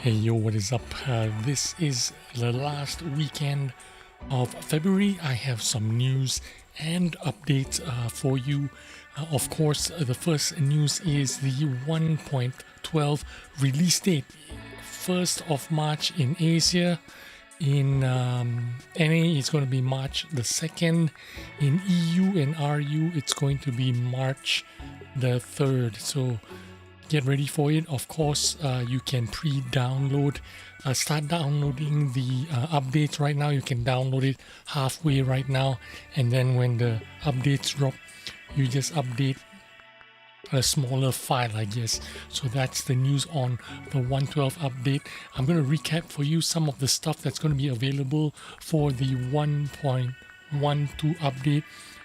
Hey yo, what is up? This is the last weekend of February. I have some news and updates for you. Of course, the first news is the 1.12 release date, 1st of March in Asia. In NA, it's going to be March the 2nd. In EU and RU, it's going to be March the 3rd. So get ready for it. Of course, you can pre-download, start downloading the updates right now. You can download it halfway right now, and then when the updates drop, you just update a smaller file, I guess. So that's the news on the 1.12 update. I'm going to recap for you some of the stuff that's going to be available for the 1.12 update.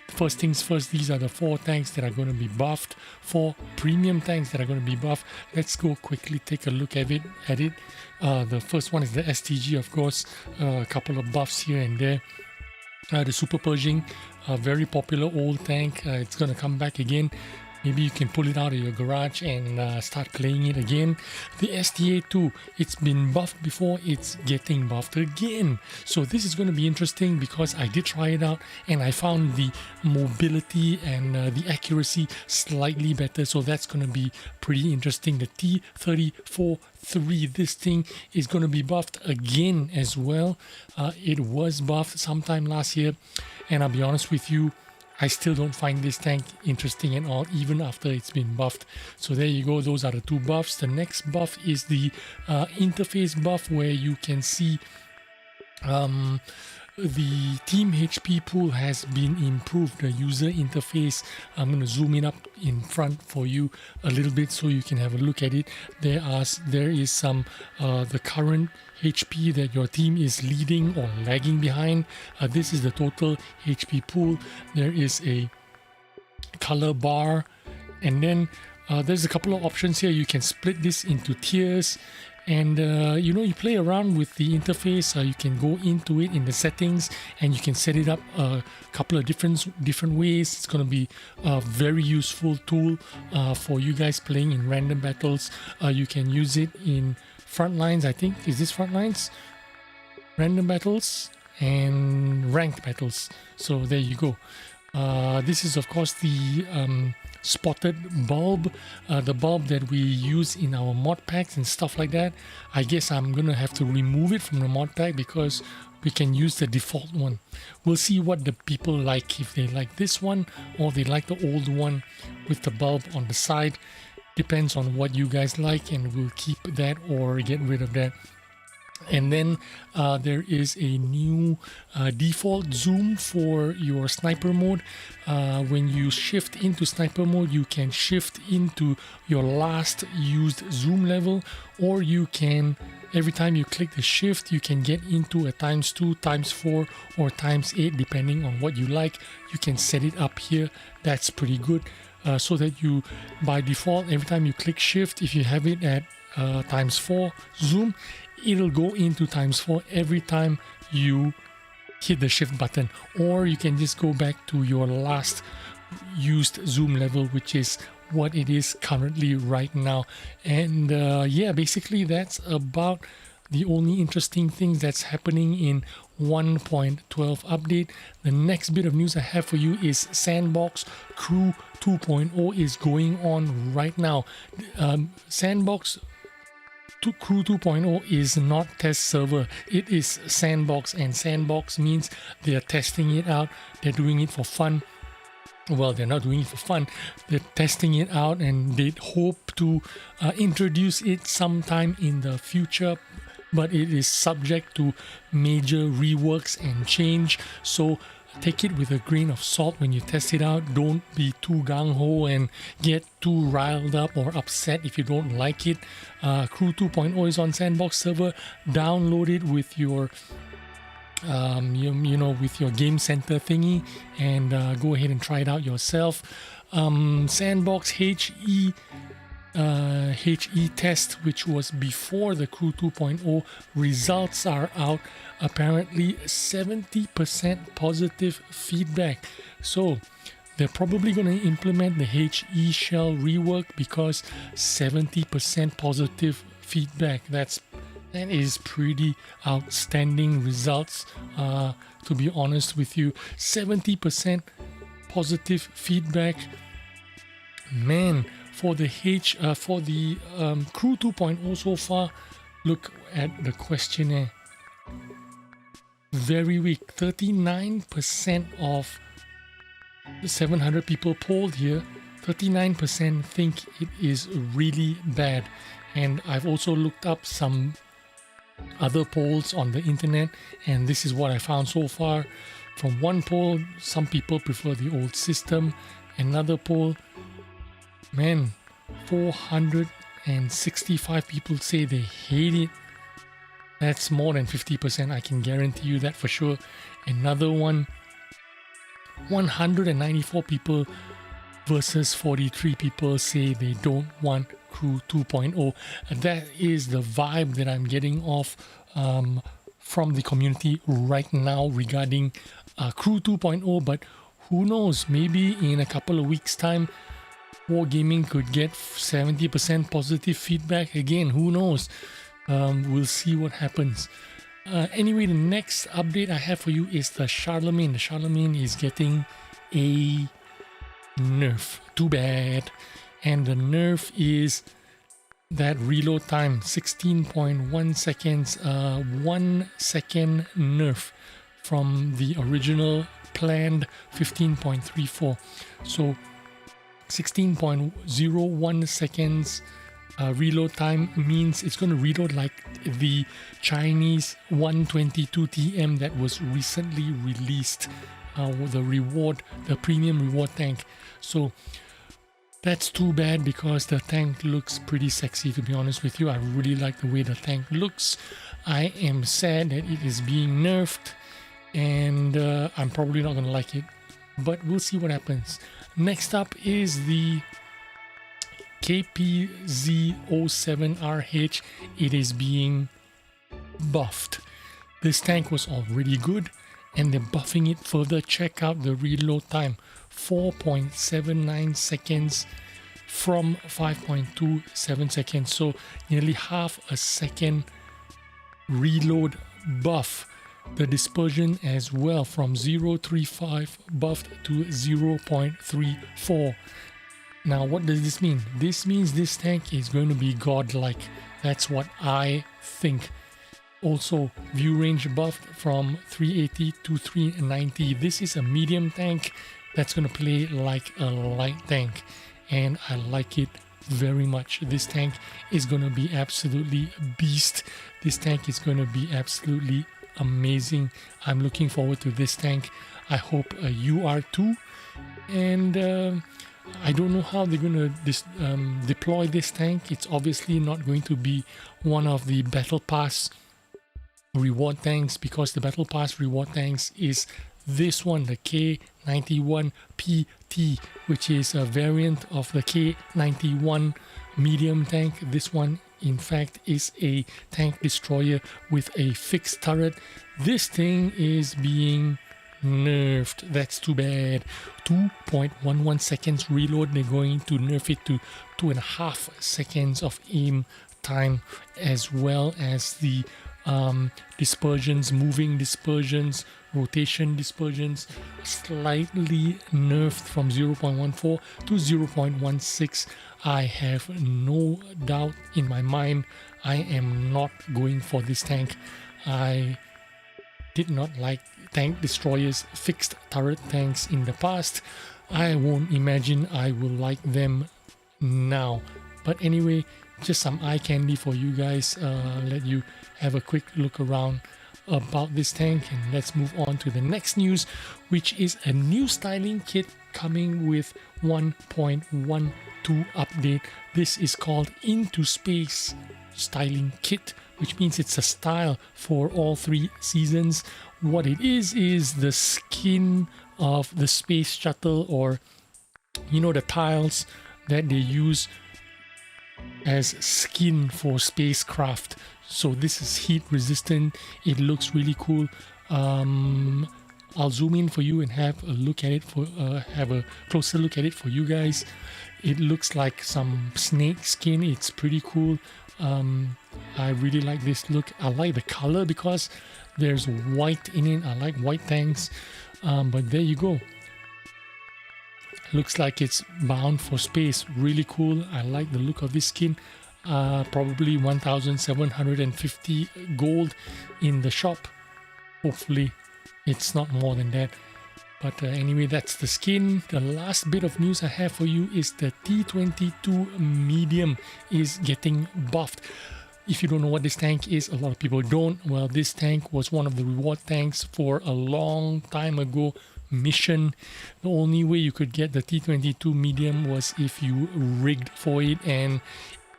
First things first, these are the 4 tanks that are going to be buffed, 4 premium tanks that are going to be buffed. Let's go quickly take a look at it. The first one is the STG, of course, a couple of buffs here and there. The Super Pershing, a very popular old tank, it's going to come back again. Maybe you can pull it out of your garage and start playing it again. The STA2, it's been buffed before, it's getting buffed again. So this is going to be interesting because I did try it out and I found the mobility and the accuracy slightly better. So that's going to be pretty interesting. The T-34-3, this thing is going to be buffed again as well. It was buffed sometime last year, and I'll be honest with you, I still don't find this tank interesting at all, even after it's been buffed. So there you go, those are the 2 buffs. The next buff is the interface buff, where you can see the team HP pool has been improved, the user interface. I'm going to zoom it up in front for you a little bit so you can have a look at it. There is some the current HP that your team is leading or lagging behind. This is the total HP pool. There is a color bar, and then there's a couple of options here. You can split this into tiers, and you play around with the interface. You can go into it in the settings and you can set it up a couple of different ways. It's going to be a very useful tool for you guys playing in random battles. You can use it in front lines, I think. Is this front lines? Random battles and ranked battles. So there you go. This is of course the spotted bulb, the bulb that we use in our mod packs and stuff like that. I guess I'm gonna have to remove it from the mod pack because we can use the default one. We'll see what the people like, if they like this one or they like the old one with the bulb on the side. Depends on what you guys like, and we'll keep that or get rid of that. And then there is a new default zoom for your sniper mode. When you shift into sniper mode, you can shift into your last used zoom level, or you can, every time you click the shift, you can get into a ×2, ×4, or ×8, depending on what you like. You can set it up here. That's pretty good. So that you, by default, every time you click shift, if you have it at ×4 zoom, it'll go into ×4 every time you hit the shift button. Or you can just go back to your last used zoom level, which is what it is currently right now. And yeah, basically that's about the only interesting things that's happening in 1.12 update. The next bit of news I have for you is Sandbox Crew 2.0 is going on right now. Sandbox Crew 2.0 is not test server, it is Sandbox, and Sandbox means they are testing it out, they're doing it for fun. Well, they're not doing it for fun, they're testing it out, and they hope to introduce it sometime in the future, but it is subject to major reworks and change. So take it with a grain of salt when you test it out. Don't be too gung-ho and get too riled up or upset if you don't like it. Crew 2.0 is on Sandbox server. Download it with your with your game center thingy, and go ahead and try it out yourself. Sandbox HE test, which was before the Crew 2.0, results are out. Apparently 70% positive feedback. So they're probably going to implement the HE shell rework because 70% positive feedback. That's That is pretty outstanding results, to be honest with you. 70% positive feedback. Man, for the Crew 2.0 so far, look at the questionnaire. Very weak. 39% of the 700 people polled here, 39% think it is really bad. And I've also looked up some other polls on the internet, and this is what I found so far. From one poll, some people prefer the old system. Another poll, man, 465 people say they hate it. That's more than 50%, I can guarantee you that for sure. Another one, 194 people versus 43 people say they don't want Crew 2.0. That is the vibe that I'm getting off from the community right now regarding Crew 2.0. But who knows, maybe in a couple of weeks time, Wargaming could get 70% positive feedback again. Who knows? We'll see what happens. Anyway, the next update I have for you is the Charlemagne. The Charlemagne is getting a nerf. Too bad. And the nerf is that reload time, 16.1 seconds, 1 second nerf from the original planned 15.34. So 16.01 seconds reload time means it's going to reload like the Chinese 122 TM that was recently released, the premium reward tank. So that's too bad because the tank looks pretty sexy, to be honest with you. I really like the way the tank looks. I am sad that it is being nerfed, and I'm probably not going to like it, but we'll see what happens. Next up is the KPZ07RH. It is being buffed. This tank was already good, and they're buffing it further. Check out the reload time, 4.79 seconds from 5.27 seconds, so nearly half a second reload buff. The dispersion as well, from 0.35 buffed to 0.34. Now, what does this mean? This means this tank is going to be godlike. That's what I think. Also, view range buffed from 380 to 390. This is a medium tank that's going to play like a light tank, and I like it very much. This tank is going to be absolutely beast. This tank is going to be absolutely amazing. I'm looking forward to this tank. I hope you are too. And I don't know how they're going to deploy this tank. It's obviously not going to be one of the Battle Pass reward tanks, because the Battle Pass reward tanks is this one, the K91PT, which is a variant of the K91 medium tank. This one, in fact, is a tank destroyer with a fixed turret. This thing is being nerfed. That's too bad. 2.11 seconds reload. They're going to nerf it to 2.5 seconds of aim time, as well as the dispersions, moving dispersions, rotation dispersions, slightly nerfed from 0.14 to 0.16. I have no doubt in my mind I am not going for this tank. I did not like tank destroyers, fixed turret tanks in the past. I won't imagine I will like them now. But anyway, just some eye candy for you guys. Let you have a quick look around about this tank, and let's move on to the next news, which is a new styling kit coming with 1.12 update. This is called Into Space Styling Kit, which means it's a style for all 3 seasons. What it is the skin of the space shuttle, or the tiles that they use as skin for spacecraft. So this is heat resistant. It looks really cool. I'll zoom in for you and have a look at it have a closer look at it for you guys. It looks like some snake skin. It's pretty cool. I really like this look. I like the color because there's white in it. I like white tanks. But there you go. Looks like it's bound for space. Really cool. I like the look of this skin. Probably 1,750 gold in the shop. Hopefully it's not more than that. But anyway, that's the skin. The last bit of news I have for you is the T22 medium is getting buffed. If you don't know what this tank is, a lot of people don't. Well, this tank was one of the reward tanks for a long time ago mission. The only way you could get the T22 medium was if you rigged for it, and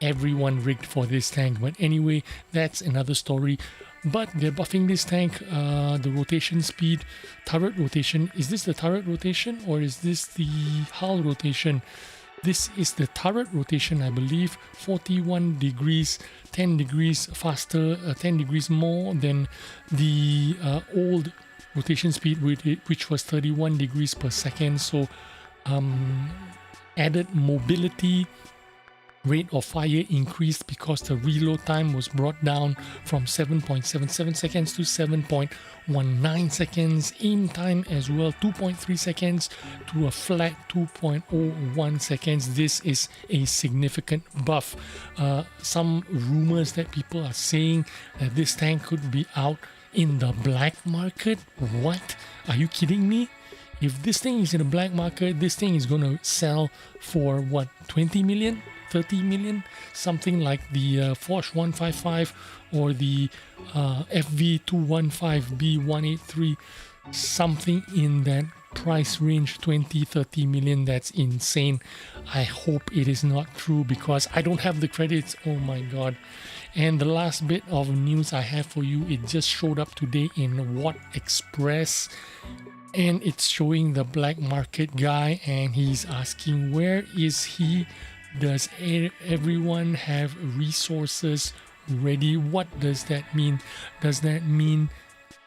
everyone rigged for this tank. But anyway, that's another story. But they're buffing this tank. The rotation speed, turret rotation. Is this the turret rotation or is this the hull rotation? This is the turret rotation, I believe. 41 degrees, 10 degrees faster, 10 degrees more than the old rotation speed, which was 31 degrees per second. So added mobility. Rate of fire increased because the reload time was brought down from 7.77 seconds to 7.19 seconds. Aim time as well, 2.3 seconds to a flat 2.01 seconds. This is a significant buff. Some rumors that people are saying that this tank could be out in the black market. What? Are you kidding me? If this thing is in the black market, this thing is going to sell for what, 20 million? 30 million, something like the Forge 155 or the FV215B183, something in that price range, 20-30 million. That's insane. I hope it is not true because I don't have the credits. Oh my god. And the last bit of news I have for you, it just showed up today in Watt Express, and it's showing the black market guy, and he's asking where is he. Does everyone have resources ready? What does that mean? Does that mean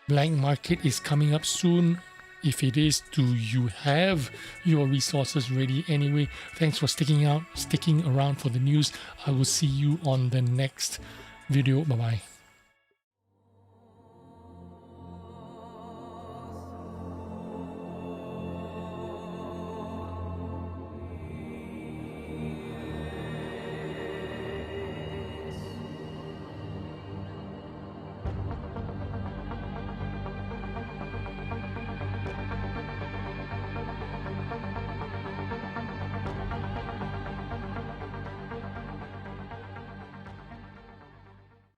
black market is coming up soon? If it is, do you have your resources ready? Anyway, thanks for sticking around for the news. I will see you on the next video. Bye bye.